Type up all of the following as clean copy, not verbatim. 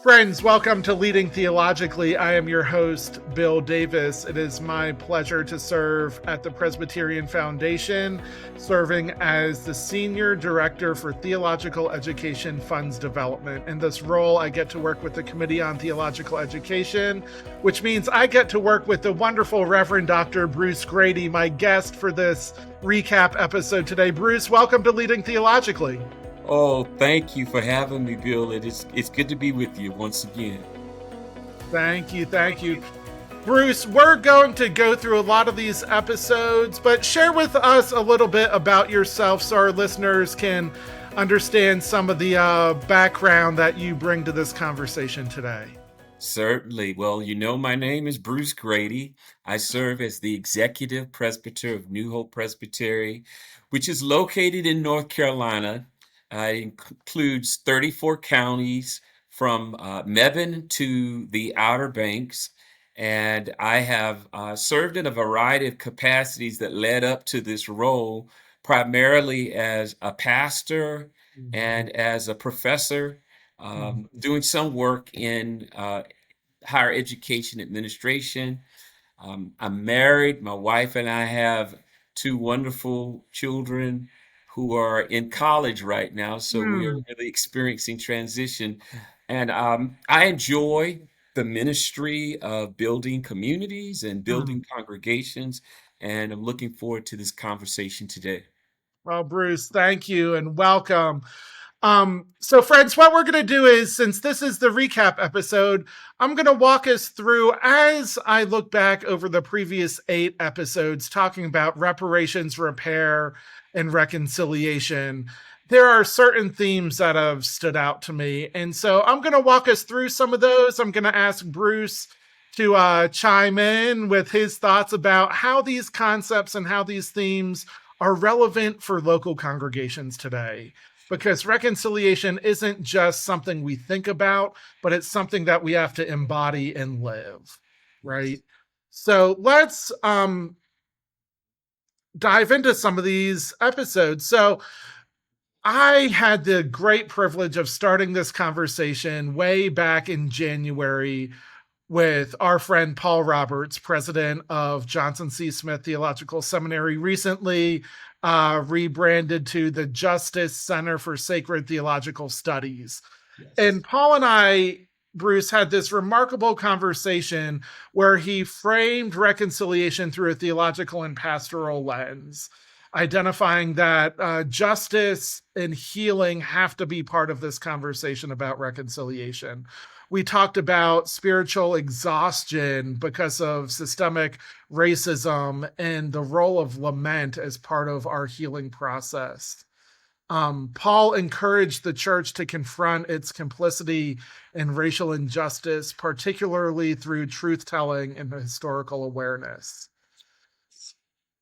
Friends, welcome to Leading Theologically. I am your host, Bill Davis. It is my pleasure to serve at the Presbyterian Foundation, serving as the Senior Director for Theological Education Fund's development. In this role, I get to work with the Committee on Theological Education, which means I get to work with the wonderful Reverend Dr. Bruce Grady, my guest for this recap episode today. Bruce, welcome to Leading Theologically. Oh, thank you for having me, Bill. It's good to be with you once again. Thank you. Bruce, we're going to go through a lot of these episodes, but share with us a little bit about yourself so our listeners can understand some of the background that you bring to this conversation today. Certainly. Well, my name is Bruce Grady. I serve as the Executive Presbyter of New Hope Presbytery, which is located in North Carolina. It includes 34 counties from Mebane to the Outer Banks, and I have served in a variety of capacities that led up to this role, primarily as a pastor and as a professor, doing some work in higher education administration. I'm married. My wife and I have two wonderful children who are in college right now, so we are really experiencing transition. And I enjoy the ministry of building communities and building congregations, and I'm looking forward to this conversation today. Well, Bruce, thank you and welcome. So friends, what we're going to do is, since this is the recap episode, I'm going to walk us through, as I look back over the previous 8 episodes talking about reparations, repair, and reconciliation. There are certain themes that have stood out to me. And so I'm going to walk us through some of those. I'm going to ask Bruce to chime in with his thoughts about how these concepts and how these themes are relevant for local congregations today. Because reconciliation isn't just something we think about, but it's something that we have to embody and live, right? So let's dive into some of these episodes. So I had the great privilege of starting this conversation way back in January with our friend Paul Roberts, president of Johnson C. Smith Theological Seminary, recently rebranded to the Justice Center for Sacred Theological Studies. Yes. And Paul and I, Bruce, had this remarkable conversation where he framed reconciliation through a theological and pastoral lens, identifying that justice and healing have to be part of this conversation about reconciliation. We talked about spiritual exhaustion because of systemic racism and the role of lament as part of our healing process. Paul encouraged the church to confront its complicity in racial injustice, particularly through truth-telling and historical awareness,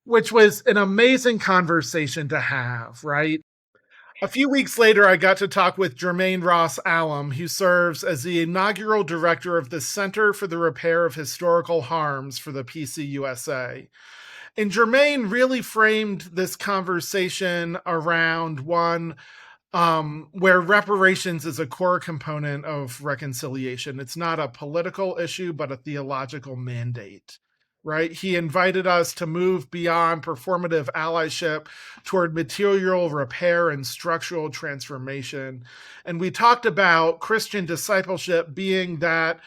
which was an amazing conversation to have, right? A few weeks later, I got to talk with Jermaine Ross Allam, who serves as the inaugural director of the Center for the Repair of Historical Harms for the PCUSA. And Jermaine really framed this conversation around one where reparations is a core component of reconciliation. It's not a political issue, but a theological mandate. Right? He invited us to move beyond performative allyship toward material repair and structural transformation. And we talked about Christian discipleship being that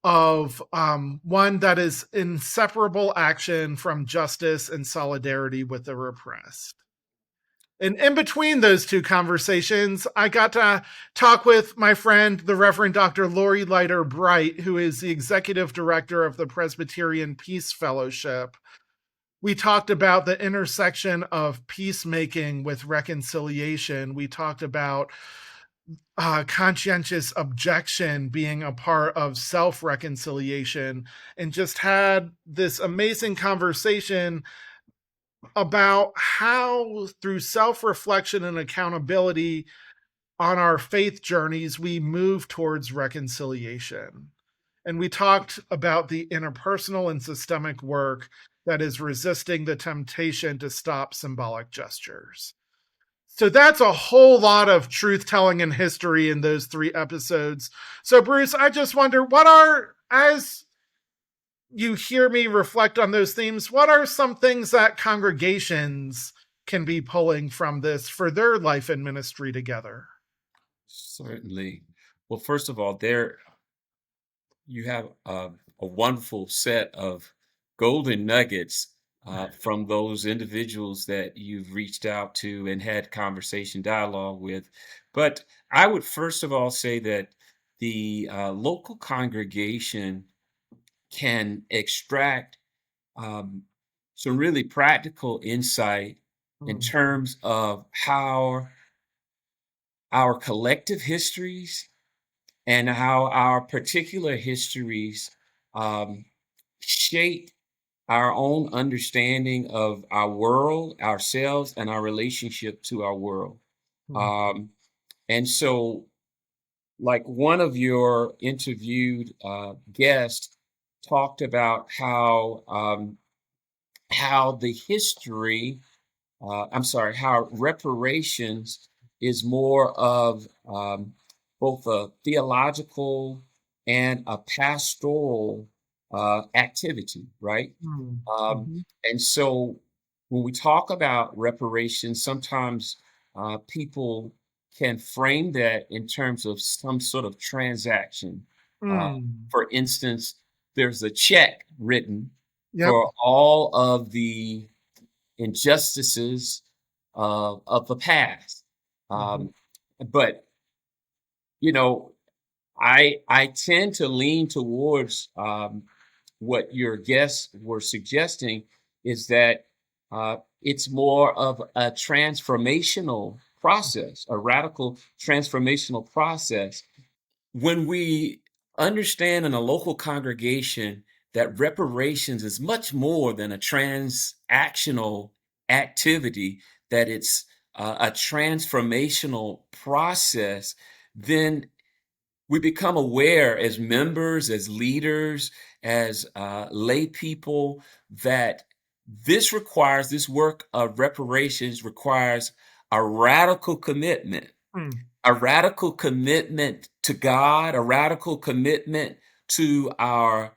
of one that is inseparable action from justice and solidarity with the repressed. And in between those two conversations, I got to talk with my friend, the Reverend Dr. Lori Leiter Bright, who is the executive director of the Presbyterian Peace Fellowship. We talked about the intersection of peacemaking with reconciliation. We talked about conscientious objection being a part of self-reconciliation, and just had this amazing conversation about how, through self-reflection and accountability on our faith journeys, we move towards reconciliation. And we talked about the interpersonal and systemic work that is resisting the temptation to stop symbolic gestures. So that's a whole lot of truth telling and history in those 3 episodes. So, Bruce, I just wonder as you hear me reflect on those themes, what are some things that congregations can be pulling from this for their life and ministry together? Certainly. Well, first of all, there you have a wonderful set of golden nuggets from those individuals that you've reached out to and had conversation dialogue with. But I would first of all say that the local congregation can extract um, some really practical insight in Mm, terms of how our collective histories and how our particular histories um, shape our own understanding of our world, ourselves, and our relationship to our world. mm, Um, and so, like one of your interviewed guests talked about how the history I'm sorry, how reparations is more of both a theological and a pastoral activity, right? mm, Um, mhm, and so when we talk about reparations, sometimes people can frame that in terms of some sort of transaction. Uh, mm. for instance, there's a check written Yep. for all of the injustices of the past. Mhm, Um, but you know, I tend to lean towards what your guests were suggesting is that it's more of a transformational process, a radical transformational process when we understand in a local congregation that reparations is much more than a transactional activity, that it's a transformational process, then we become aware as members, as leaders, as lay people that this work of reparations requires mm, a radical commitment to God, a radical commitment to our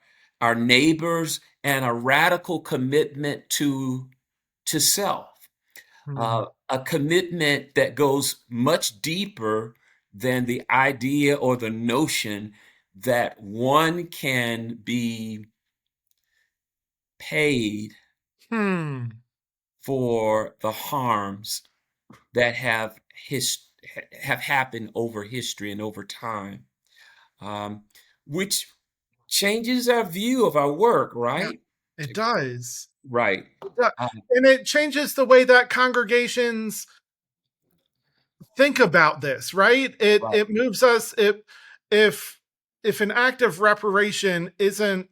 neighbors, and a radical commitment to self. mm, A commitment that goes much deeper than the idea or the notion that one can be paid hmm. for the harms that have happened over history and over time, which changes our view of our work, Yeah, right? it does. Right. It does. Uh, And it changes the way that congregations think about this, right? It right. moves us if if an act of reparation isn't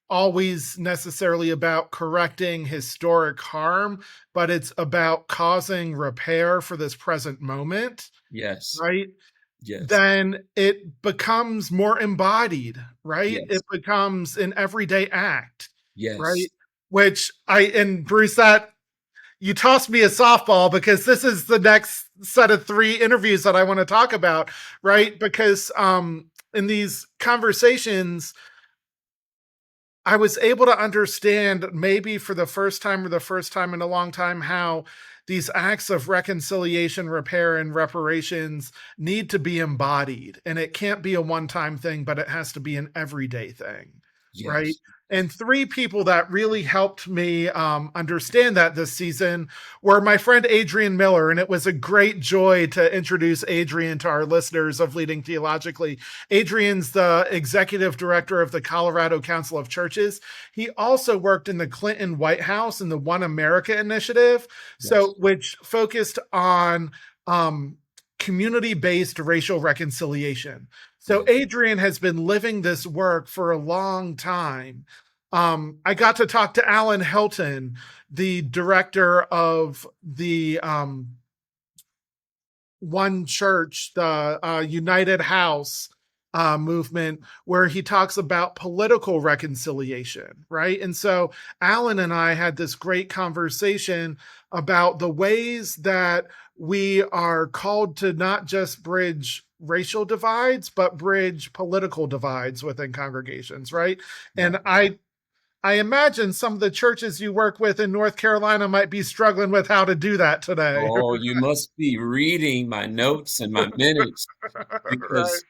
always necessarily about correcting historic harm, but it's about causing repair for this present moment, Yes. right? Yes. Then it becomes more embodied, right? Yes. It becomes an everyday act, right? Yes. Which I and Bruce, that you tossed me a softball because this is the next set of 3 interviews that I want to talk about, right? Because in these conversations, I was able to understand maybe for the first time or the first time in a long time how these acts of reconciliation, repair, and reparations need to be embodied. And it can't be a one time thing, but it has to be an everyday thing, right? Yes. And 3 people that really helped me understand that this season were my friend Adrian Miller. And it was a great joy to introduce Adrian to our listeners of Leading Theologically. Adrian's the executive director of the Colorado Council of Churches. He also worked in the Clinton White House in the One America Initiative, so Yes. which focused on um, community-based racial reconciliation. So Yes. Adrian has been living this work for a long time. I got to talk to Alan Helton, the director of the One Church, the United House movement where he talks about political reconciliation, right? And so Alan and I had this great conversation about the ways that we are called to not just bridge racial divides, but bridge political divides within congregations, right? Right. And I imagine some of the churches you work with in North Carolina might be struggling with how to do that today. Oh, you must be reading my notes and my minutes Right. because,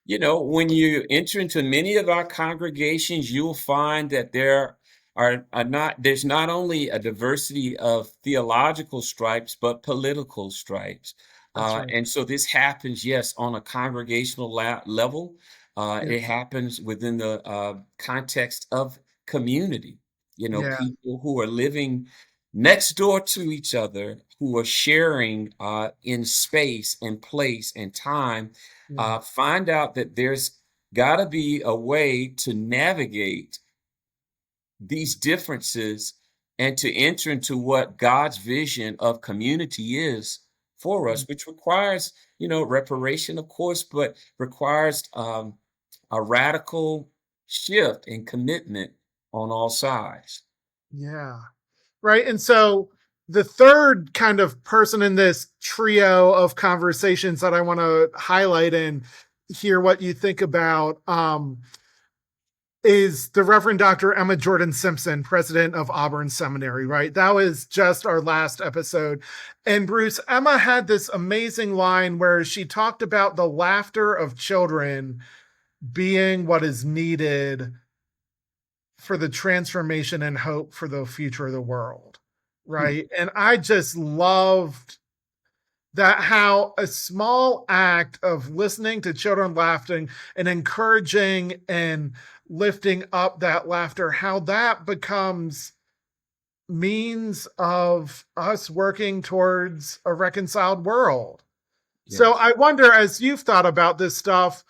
when you enter into many of our congregations, you'll find that there's not only a diversity of theological stripes, but political stripes. That's right. And so this happens, yes, on a congregational level. Yeah. It happens within the context of community, Yeah. people who are living next door to each other, who are sharing in space and place and time, Yeah. find out that there's got to be a way to navigate these differences and to enter into what God's vision of community is for us, which requires, reparation, of course, but requires a radical shift and commitment on all sides. Yeah. Right. And so the third kind of person in this trio of conversations that I want to highlight and hear what you think about is the Reverend Dr. Emma Jordan Simpson, president of Auburn Seminary, right? That was just our last episode. And Bruce, Emma had this amazing line where she talked about the laughter of children being what is needed for the transformation and hope for the future of the world, Hmm. right? And I just loved that how a small act of listening to children laughing and encouraging and lifting up that laughter, how that becomes means of us working towards a reconciled world. So Yes. I wonder, as you've thought about this stuff,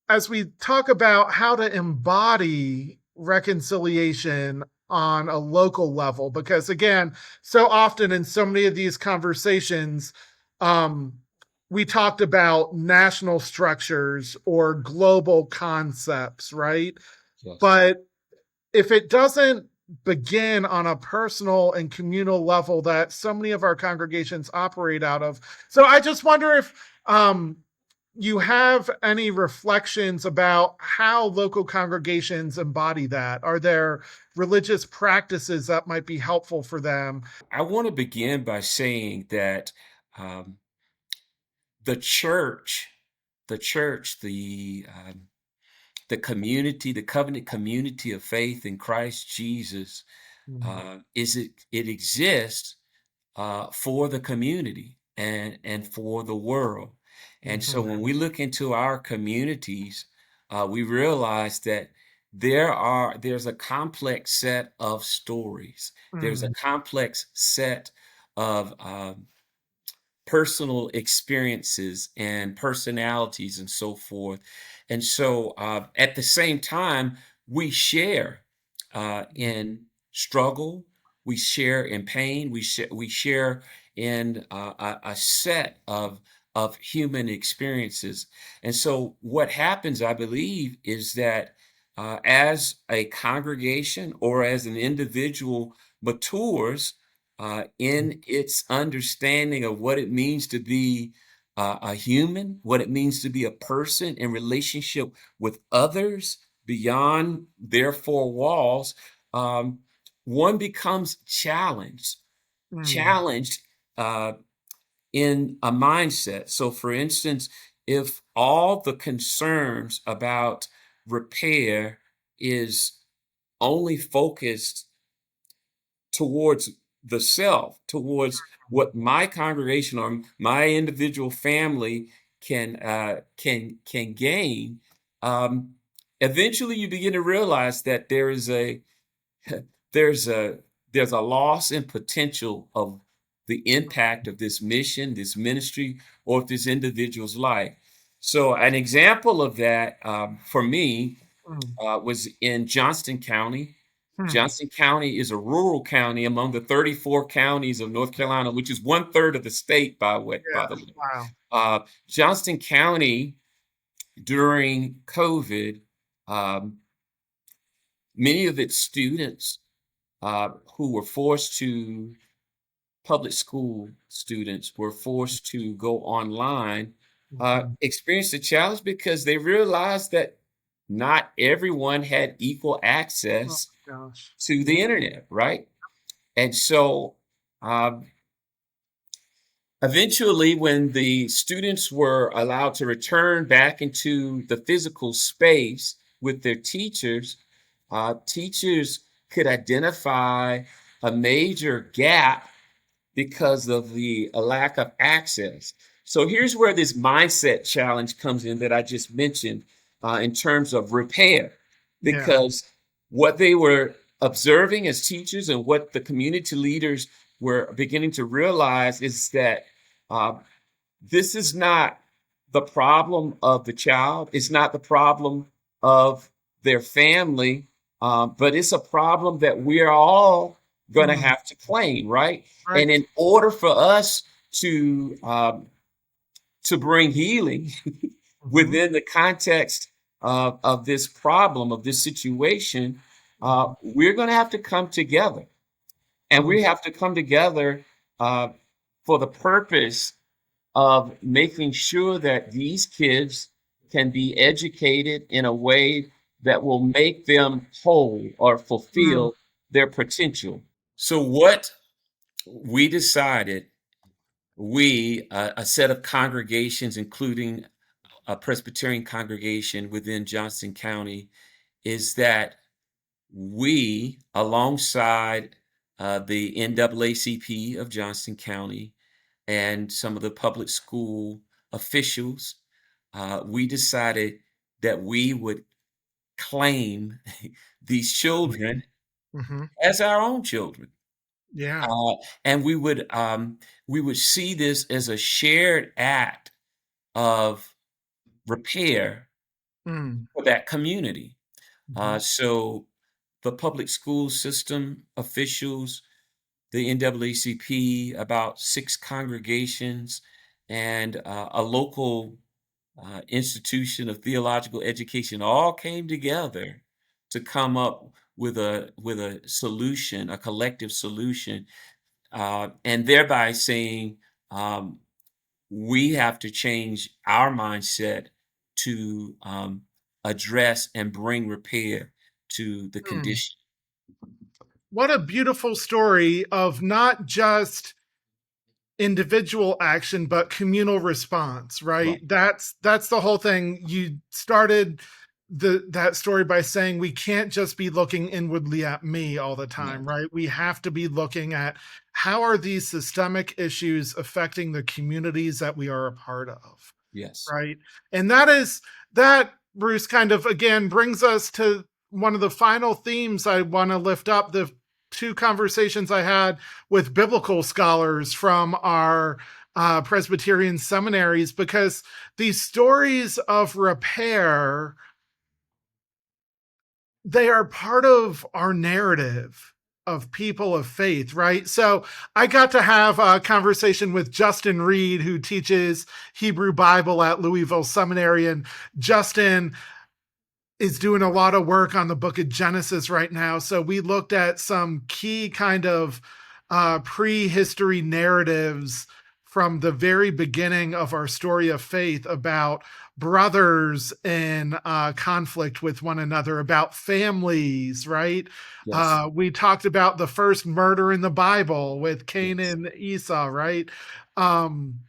as we talk about how to embody reconciliation on a local level, because again, so often in so many of these conversations, um, we talked about national structures or global concepts, right? Yes. But if it doesn't begin on a personal and communal level that so many of our congregations operate out of, so I just wonder if you have any reflections about how local congregations embody that? Are there religious practices that might be helpful for them? I want to begin by saying that um, the church, the community, the covenant community of faith in Christ Jesus, Mm, it exists for the community and for the world. And so mhm, when we look into our communities, we realize that there's a complex set of stories. There's a mm, complex set of personal experiences and personalities and so forth. And so at the same time, we share in struggle, we share in pain, we share in a set of human experiences. And so what happens, I believe, is that as a congregation or as an individual matures, in its understanding of what it means to be a human, what it means to be a person in relationship with others beyond their four walls, um, one becomes mm, challenged uh, in a mindset. So, for instance, if all the concerns about repair is only focused towards the self, towards what my congregation or my individual family can gain. Um, Eventually, you begin to realize that there's a there's a loss in potential of the impact of this mission, this ministry, or this individual's life. So, an example of that for me mm, was in Johnston County. mm. Johnston County is a rural county among the 34 counties of North Yeah, Carolina, which is one third of the state, by yeah, the way. wow. Johnston County during COVID, um, many of its students who were forced to public school students were forced to go online, Mhm. experienced a challenge because they realized that not everyone had equal Oh access my gosh. to Yeah. the internet, right? And so um, eventually, when the students were allowed to return back into the physical space with their teachers, teachers could identify a major gap because of the lack of access. So here's where this mindset challenge comes in that I just mentioned in terms of repair, Yeah. because what they were observing as teachers and what the community leaders were beginning to realize is that uh, this is not the problem of the child. It's not the problem of their family, but it's a problem that we are all going to Mm. have to claim, right? And Right. in order for us to bring healing Mhm. within the context of this problem, of this situation, Mhm. we're going to have to come together, and Mm. we have to come together uh, for the purpose of making sure that these kids can be educated in a way that will make them whole or Mm. fulfill their potential. So, what we decided, a set of congregations, including a Presbyterian congregation within Johnson County, is that we, alongside the NAACP of Johnson County and some of the public school officials, we decided that we would claim these children Mhm. as our own children. Yeah. Uh, and we would see this as a shared act of repair Mm. for that community. Mhm. So the public school system officials, the NAACP, about 6 congregations, and a local institution of theological education all came together to come up with a solution, a collective solution, and thereby saying um, we have to change our mindset to address and bring repair to the Mm. condition. What a beautiful story of not just individual action but communal response, right? Right. That's the whole thing. You started that story by saying we can't just be looking inwardly at me all the No. time, right? We have to be looking at how are these systemic issues affecting the communities that we are a part of, Yes. right? And that, Bruce, kind of again brings us to one of the final themes I want to lift up, the two conversations I had with biblical scholars from our Presbyterian seminaries, because these stories of repair, they are part of our narrative of people of faith, right? So I got to have a conversation with Justin Reed, who teaches Hebrew Bible at Louisville Seminary. And Justin is doing a lot of work on the book of Genesis right now. So we looked at some key kind of prehistory narratives from the very beginning of our story of faith about brothers in conflict with one another, about families, right? Yes. We talked about the first murder in the Bible with Cain Yes. and Esau, right? Um,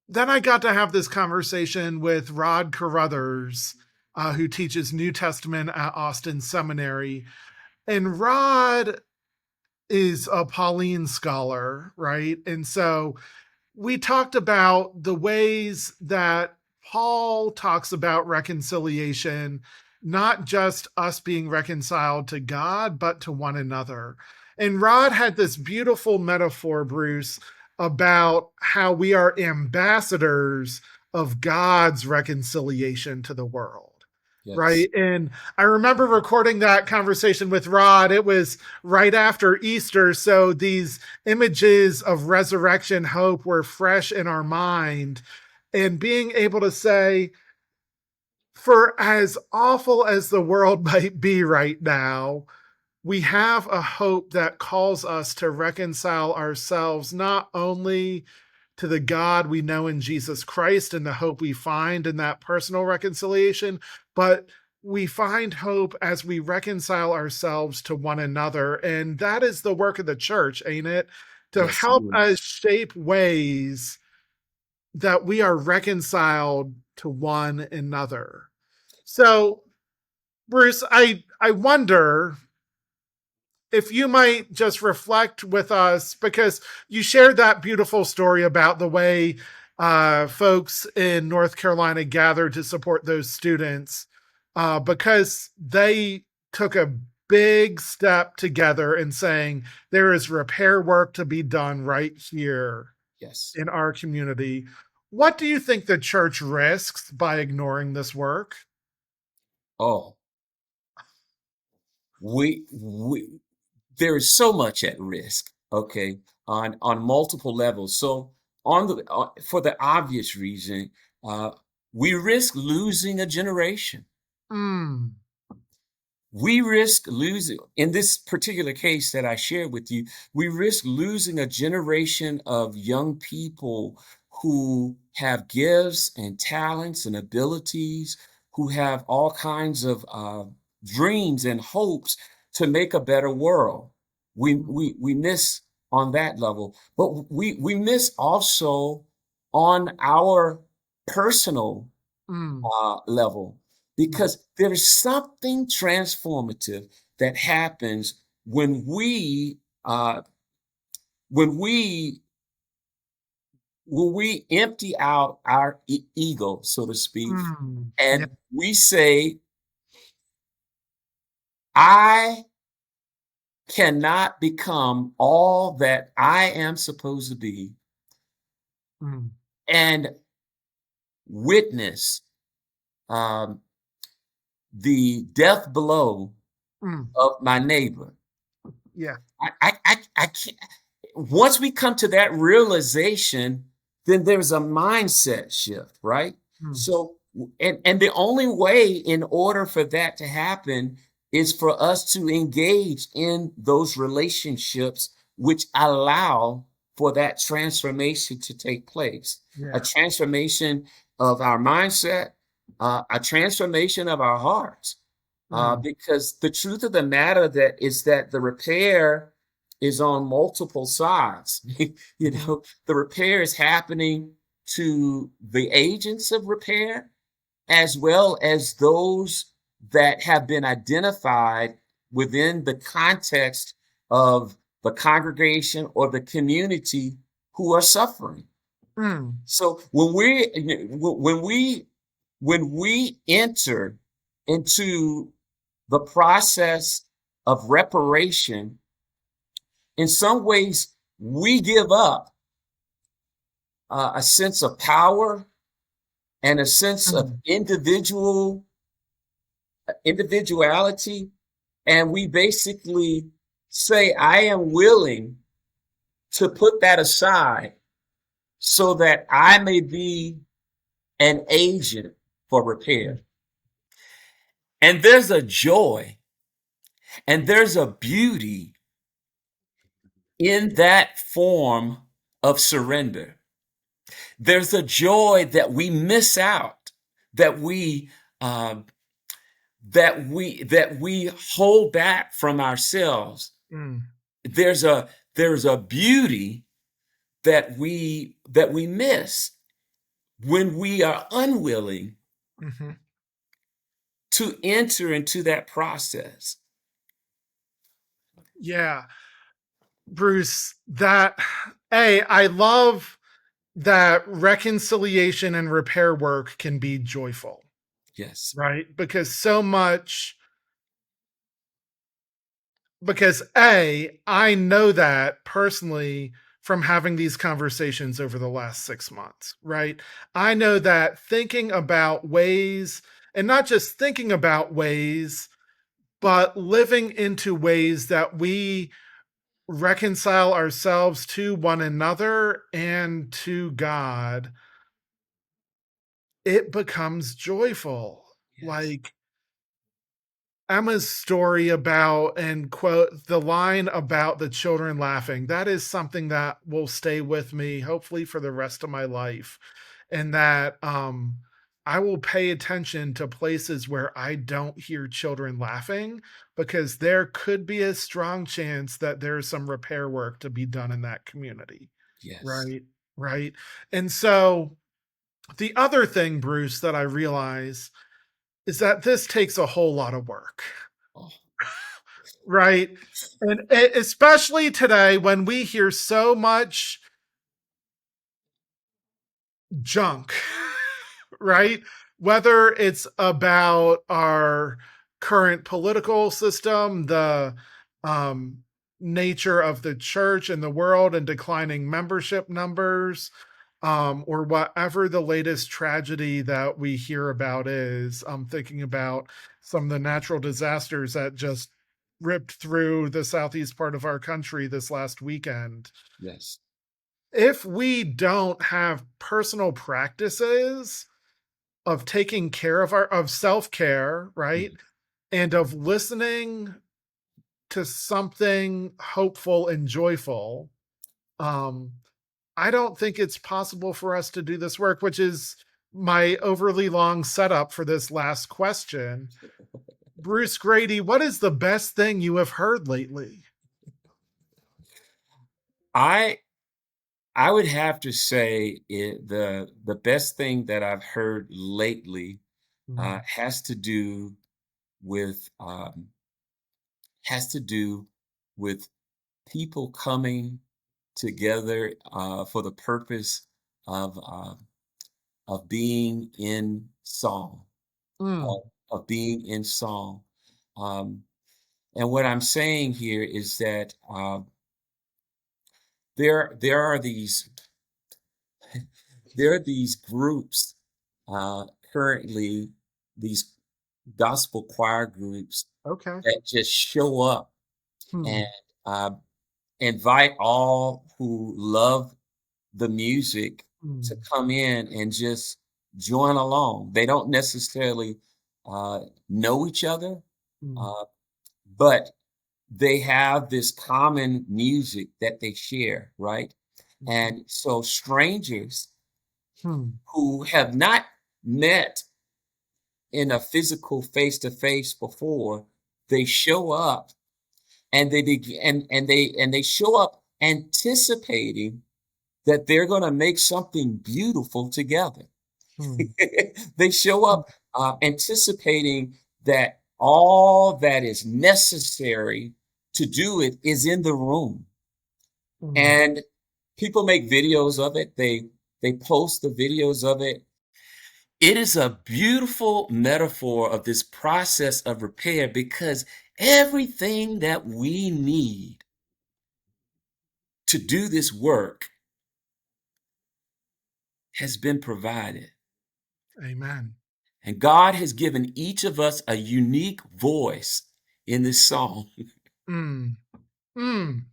then I got to have this conversation with Rod Carruthers, who teaches New Testament at Austin Seminary. And Rod is a Pauline scholar, right? And so we talked about the ways that Paul talks about reconciliation, not just us being reconciled to God, but to one another. And Rod had this beautiful metaphor, Bruce, about how we are ambassadors of God's reconciliation to the world. Yes. Right. And I remember recording that conversation with Rod. It was right after Easter. So these images of resurrection hope were fresh in our mind. and being able to say, for as awful as the world might be right now, we have a hope that calls us to reconcile ourselves not only to the God we know in Jesus Christ and the hope we find in that personal reconciliation, but we find hope as we reconcile ourselves to one another. And that is the work of the church, ain't it? To Yes, help it us is. shape ways that we are reconciled to one another. So, Bruce, I wonder if you might just reflect with us, because you shared that beautiful story about the way folks in North Carolina gathered to support those students because they took a big step together in saying there is repair work to be done right here Yes. in our community. What do you think the church risks by ignoring this work? Oh, we there is so much at risk, okay, on multiple levels. So for the obvious reason, uh, we risk losing a generation. Mm, We risk losing, in this particular case that I shared with you, we risk losing a generation of young people who have gifts and talents and abilities, who have all kinds of dreams and hopes to make a better world. We miss on that level, but we miss also on our personal mm, level, mm, because there's something transformative that happens uh, when we when we empty out our ego, so to speak, yeah. and we say, I cannot become all that I am supposed to be, Mm, and witness um, the death blow mm, of my neighbor. yeah. I can't. Once we come to that realization, then there's a mindset shift, right? Mm, So, and the only way in order for that to happen is for us to engage in those relationships which allow for that transformation to take place. A yeah. transformation of our mindset, a transformation of our hearts. Mm, Because the truth of the matter that is that the repair is on multiple sides. mhm, The repair is happening to the agents of repair as well as those that have been identified within the context of the congregation or the community who are suffering. mm, So when we enter into the process of reparation, in some ways, we give up a sense of power and a sense of mm, individuality, and we basically say, "I am willing to put that aside so that I may be an agent for mm, repair." And there's a joy and there's a beauty in that form of surrender. There's a joy that we miss out, that we uh, that we hold back from ourselves. mm, There's a beauty that we miss when we are unwilling mhm. to enter into that process. Yeah, Bruce, I love that reconciliation and repair work can be joyful, Yes, right? Because I know that personally from having these conversations over the last 6 months, right? I know that thinking about ways, and not just thinking about ways, but living into ways that we reconcile ourselves to one another and to God it becomes joyful. Yes. Like Emma's story about and quote the line about the children laughing, that is something that will stay with me hopefully for the rest of my life. And that I will pay attention to places where I don't hear children laughing because there could be a strong chance that there's some repair work to be done in that community. Yes. Right. Right. And so the other thing, Bruce, that I realize is that this takes a whole lot of work. Oh, Right. And especially today when we hear so much junk, right? Whether it's about our current political system, the um, nature of the church and the world and declining membership numbers, or whatever the latest tragedy that we hear about is. I'm thinking about some of the natural disasters that just ripped through the southeast part of our country this last weekend. yes. If we don't have personal practices of taking care of our of self-care, right? Mhm. And of listening to something hopeful and joyful, um, I don't think it's possible for us to do this work, which is my overly long setup for this last question. Bruce Grady, what is the best thing you have heard lately? I I would have to say the best thing that I've heard lately Mm, has to do with has to do with people coming together for the purpose of uh, of being in song, mm, of, of being in song. Um, and what I'm saying here is that there are these groups uh, currently, these gospel choir groups okay. that just show up and Hmm, uh, invite all who love the music to mm, come in and just join along. They don't necessarily uh, know each other, mm, uh, but they have this common music that they share, right? mhm, And so strangers hmm, who have not met in a physical face to face before, they show up and they begin and they show up anticipating that they're going to make something beautiful together. hmm, They show hmm, up anticipating that all that is necessary to do it is in the room, hmm. and people make videos of it. They post the videos of it. It is a beautiful metaphor of this process of repair because everything that we need to do this work has been provided. Amen. And God has given each of us a unique voice in this song. Mm, mm,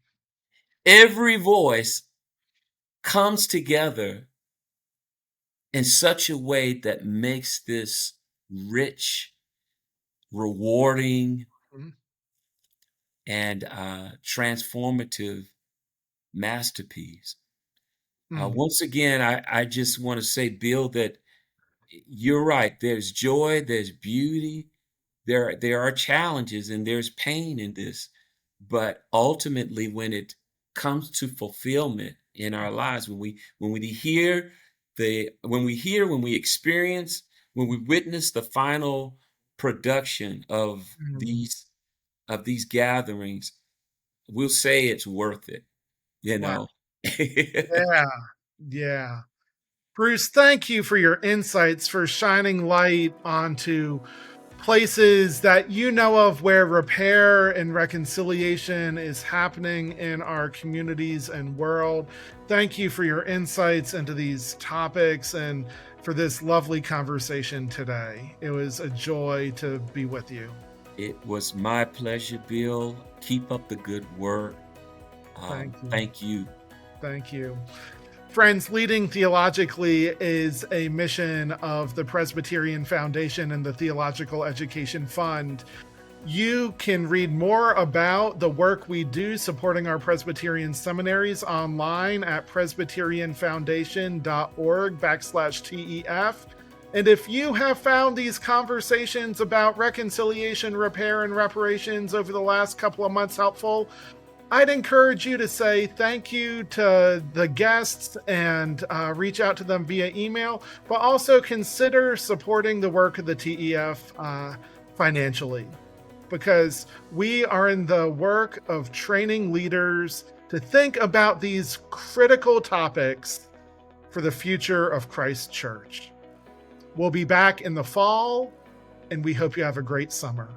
Every voice comes together in such a way that makes this rich, rewarding, mm, and transformative masterpiece. mm, Once again, I just want to say, Bill, that you're right. There's joy, there's beauty, there are challenges, and there's pain in this. But ultimately, when it comes to fulfillment in our lives, when we hear when we experience, when we witness the final production mm. of these gatherings, we'll say it's worth it, you Wow. know. Yeah. Yeah. Bruce, thank you for your insights, for shining light onto places that you know of where repair and reconciliation is happening in our communities and world. Thank you for your insights into these topics and for this lovely conversation today. It was a joy to be with you. It was my pleasure, Bill. Keep up the good work. Thank you. Thank you. Thank you. Friends, leading theologically is a mission of the Presbyterian Foundation and the Theological Education Fund. You can read more about the work we do supporting our Presbyterian seminaries online at presbyterianfoundation.org/TEF. And if you have found these conversations about reconciliation, repair, and reparations over the last couple of months helpful, I'd encourage you to say thank you to the guests and reach out to them via email, but also consider supporting the work of the TEF financially, because we are in the work of training leaders to think about these critical topics for the future of Christ's church. We'll be back in the fall, and we hope you have a great summer.